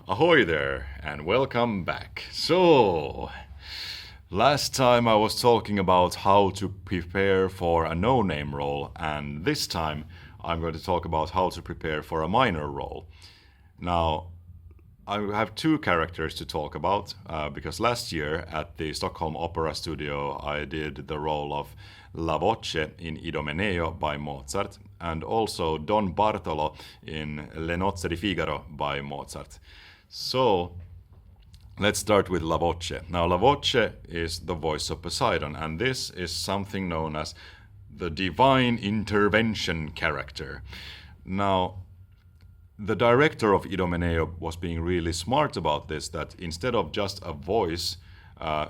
Ahoy there, and welcome back. So, last time I was talking about how to prepare for a no name role, and this time I'm going to talk about how to prepare for a minor role. Now, I have two characters to talk about because last year at the Stockholm Opera Studio I did the role of La Voce in Idomeneo by Mozart and also Don Bartolo in Le Nozze di Figaro by Mozart. So let's start with La Voce. Now, La Voce is the voice of Poseidon, and this is something known as the divine intervention character. Now, the director of Idomeneo was being really smart about this, that instead of just a voice,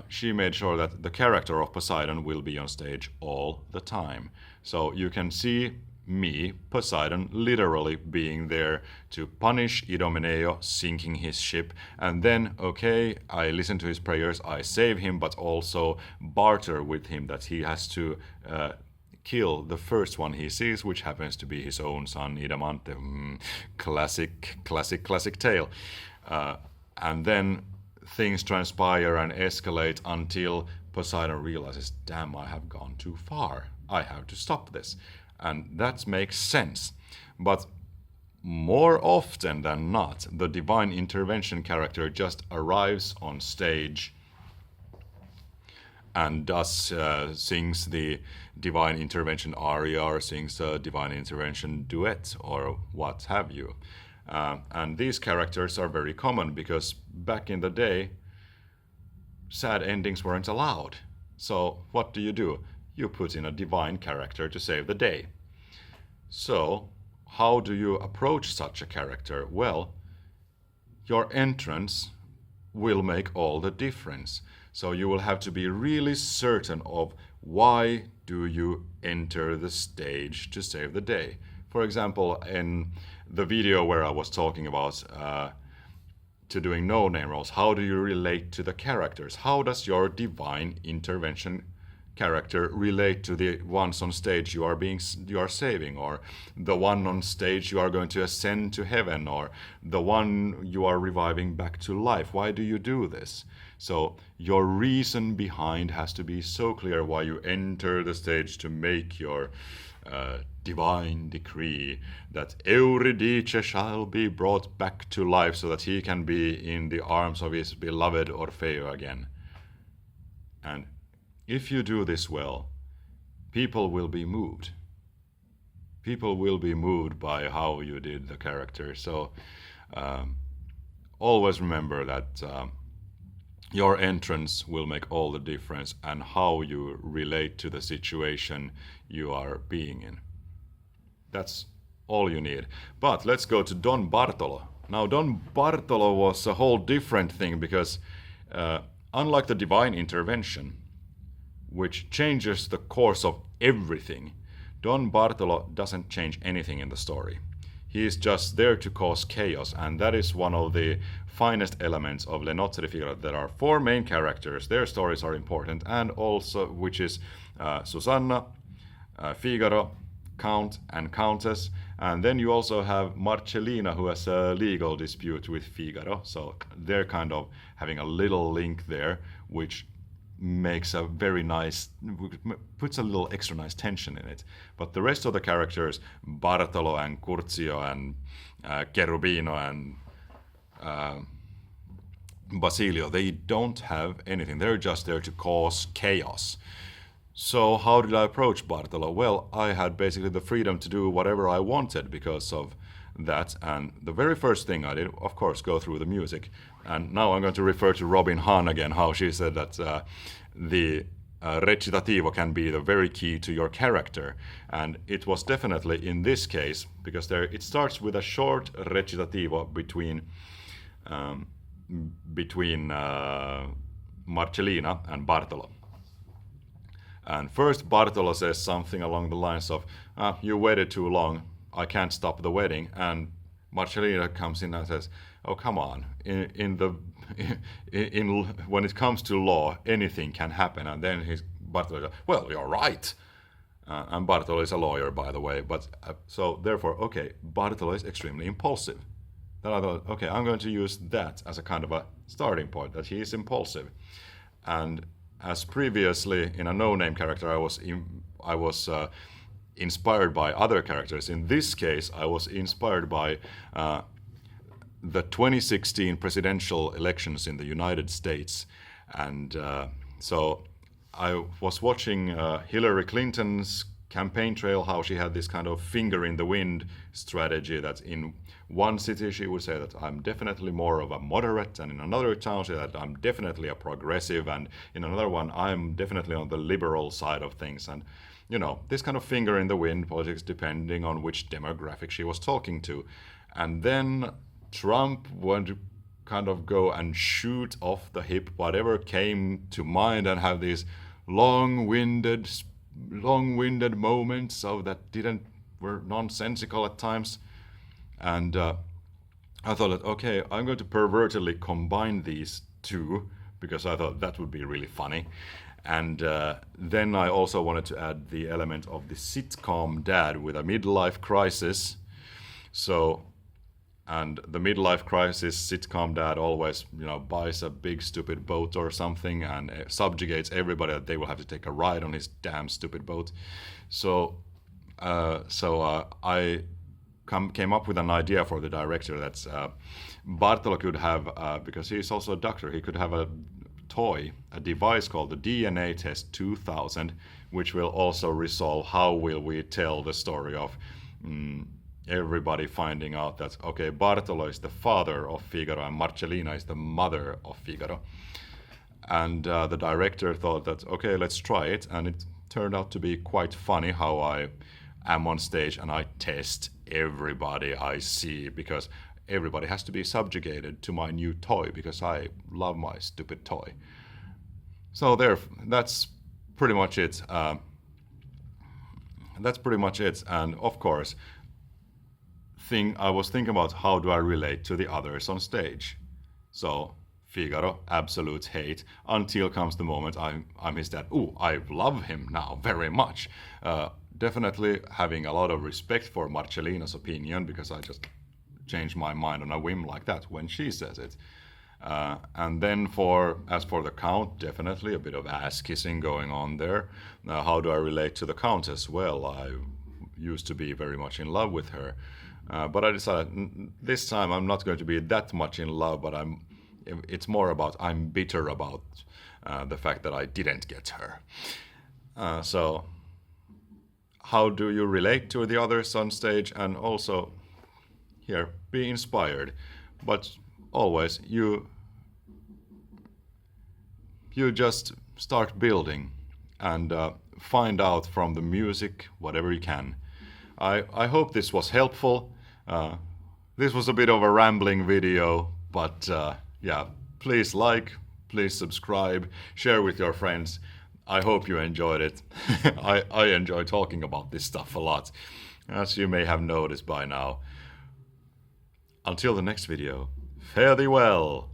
she made sure that the character of Poseidon will be on stage all the time. So you can see me, Poseidon, literally being there to punish Idomeneo sinking his ship, and then, okay, I listen to his prayers, I save him, but also barter with him that he has to kill the first one he sees, which happens to be his own son, Idamante. Classic tale. And then things transpire and escalate until Poseidon realizes, damn, I have gone too far. I have to stop this. And that makes sense. But more often than not, the divine intervention character just arrives on stage and thus sings the divine intervention aria or sings a divine intervention duet or what have you. And these characters are very common because back in the day, sad endings weren't allowed. So what do? You put in a divine character to save the day. So how do you approach such a character? Well, your entrance will make all the difference. So you will have to be really certain of why do you enter the stage to save the day. For example, in the video where I was talking about to doing no-name roles, how do you relate to the characters? How does your divine intervention character relate to the ones on stage you are saving, or the one on stage you are going to ascend to heaven, or the one you are reviving back to life? Why do you do this? So your reason behind has to be so clear why you enter the stage to make your divine decree that Eurydice shall be brought back to life so that he can be in the arms of his beloved Orfeo again. And if you do this well, people will be moved. People will be moved by how you did the character. So always remember that your entrance will make all the difference and how you relate to the situation you are being in. That's all you need. But let's go to Don Bartolo. Now, Don Bartolo was a whole different thing because unlike the divine intervention, which changes the course of everything, Don Bartolo doesn't change anything in the story. He is just there to cause chaos, and that is one of the finest elements of Le Nozze di Figaro. There are four main characters, their stories are important, and also, which is Susanna, Figaro, Count and Countess, and then you also have Marcellina, who has a legal dispute with Figaro, so they're kind of having a little link there, which makes a very nice, puts a little extra nice tension in it. But the rest of the characters, Bartolo and Curzio and Cherubino and Basilio, they don't have anything. They're just there to cause chaos. So how did I approach Bartolo? Well, I had basically the freedom to do whatever I wanted because of that. And the very first thing I did, of course, go through the music. And now I'm going to refer to Robin Hahn again, how she said that the recitativa can be the very key to your character. And it was definitely in this case, because it starts with a short recitativa between Marcellina and Bartolo. And first Bartolo says something along the lines of, you waited too long, I can't stop the wedding. And Marcellina comes in and says, oh, come on, when it comes to law, anything can happen. And then Bartolo says, well, you're right. And Bartolo is a lawyer, by the way. But so therefore, okay, Bartolo is extremely impulsive. then I thought, okay, I'm going to use that as a kind of a starting point, that he is impulsive. And as previously in a no-name character, I was inspired by other characters. In this case, I was inspired by the 2016 presidential elections in the United States. And so I was watching Hillary Clinton's campaign trail, how she had this kind of finger in the wind strategy, that in one city she would say that I'm definitely more of a moderate, and in another town she said that I'm definitely a progressive, and in another one I'm definitely on the liberal side of things. And you know, this kind of finger in the wind politics depending on which demographic she was talking to. And then Trump wanted to kind of go and shoot off the hip whatever came to mind and have these long-winded moments of that were nonsensical at times. And I thought that, okay, I'm going to pervertedly combine these two because I thought that would be really funny. And then I also wanted to add the element of the sitcom dad with a midlife crisis. So, and the midlife crisis sitcom dad always, you know, buys a big stupid boat or something and subjugates everybody that they will have to take a ride on his damn stupid boat. So I came up with an idea for the director that Bartolo could have, because he's also a doctor, he could have a device called the DNA test 2000, which will also resolve how will we tell the story of everybody finding out that, okay, Bartolo is the father of Figaro and Marcellina is the mother of Figaro. And the director thought that, okay, let's try it. And it turned out to be quite funny how I am on stage and I test everybody I see, because everybody has to be subjugated to my new toy because I love my stupid toy. So that's pretty much it. And of course, I was thinking about how do I relate to the others on stage. So Figaro, absolute hate, until comes the moment I'm his dad. Ooh, I love him now very much. Definitely having a lot of respect for Marcellina's opinion, because I just change my mind on a whim like that when she says it. And then as for the Count, definitely a bit of ass kissing going on there. How do I relate to the Countess? Well, I used to be very much in love with her, but I decided this time I'm not going to be that much in love, but it's more about I'm bitter about the fact that I didn't get her. So how do you relate to the others on stage? And also here, be inspired, but always you just start building and find out from the music whatever you can. I hope this was helpful. This was a bit of a rambling video, but yeah, please like, please subscribe, share with your friends. I hope you enjoyed it. I enjoy talking about this stuff a lot, as you may have noticed by now. Until the next video, fare thee well!